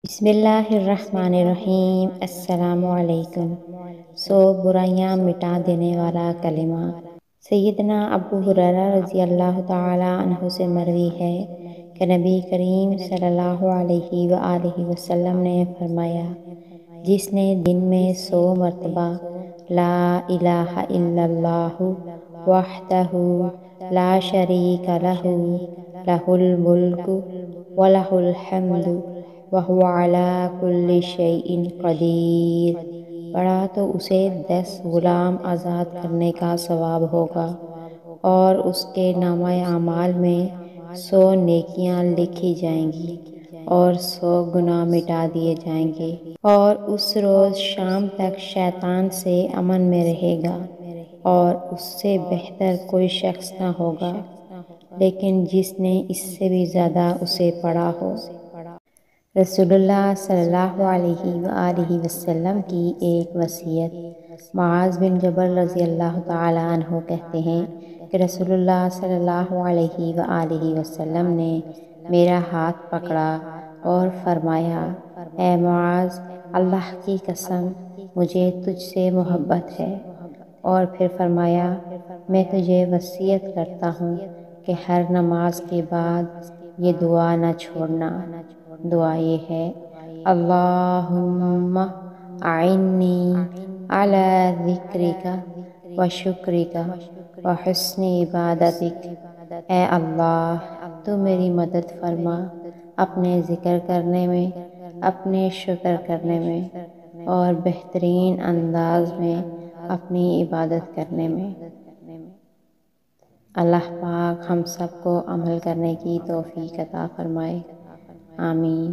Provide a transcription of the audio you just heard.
بسم اللہ الرحمن الرحیم۔ السلام علیکم۔ برائیاں مٹا دینے والا کلمہ۔ سیدنا ابو ہریرہ رضی اللہ تعالی عنہ سے مروی ہے کہ نبی کریم صلی اللہ علیہ وآلہ وسلم نے فرمایا، جس نے دن میں 100 مرتبہ لا الہ الا اللہ وحدہ لا شریک لہ لہ الملک ولہ الحمد وَهُوَ عَلَى كُلِّ شَيْءٍ قَدِيرٌ پڑھا تو اسے 10 غلام آزاد کرنے کا ثواب ہوگا، اور اس کے نامہ اعمال میں 100 نیکیاں لکھی جائیں گی اور 100 گناہ مٹا دیے جائیں گے، اور اس روز شام تک شیطان سے امن میں رہے گا، اور اس سے بہتر کوئی شخص نہ ہوگا لیکن جس نے اس سے بھی زیادہ اسے پڑھا ہو۔ رسول اللہ صلی اللہ علیہ وآلہ وسلم کی ایک وصیت۔ معاذ بن جبل رضی اللہ تعالی عنہ کہتے ہیں کہ رسول اللہ صلی اللہ علیہ وآلہ وسلم نے میرا ہاتھ پکڑا اور فرمایا، اے معاذ، اللہ کی قسم مجھے تجھ سے محبت ہے، اور پھر فرمایا، میں تجھے وصیت کرتا ہوں کہ ہر نماز کے بعد یہ دعا نہ چھوڑنا۔ دعا یہ ہے، اللہم اعنی علی ذکرک و شکرک و حسن عبادتک۔ اے اللہ، تو میری مدد فرما اپنے ذکر کرنے میں، اپنے شکر کرنے میں، اور بہترین انداز میں اپنی عبادت کرنے میں۔ اللہ پاک ہم سب کو عمل کرنے کی توفیق عطا فرمائے، آمین۔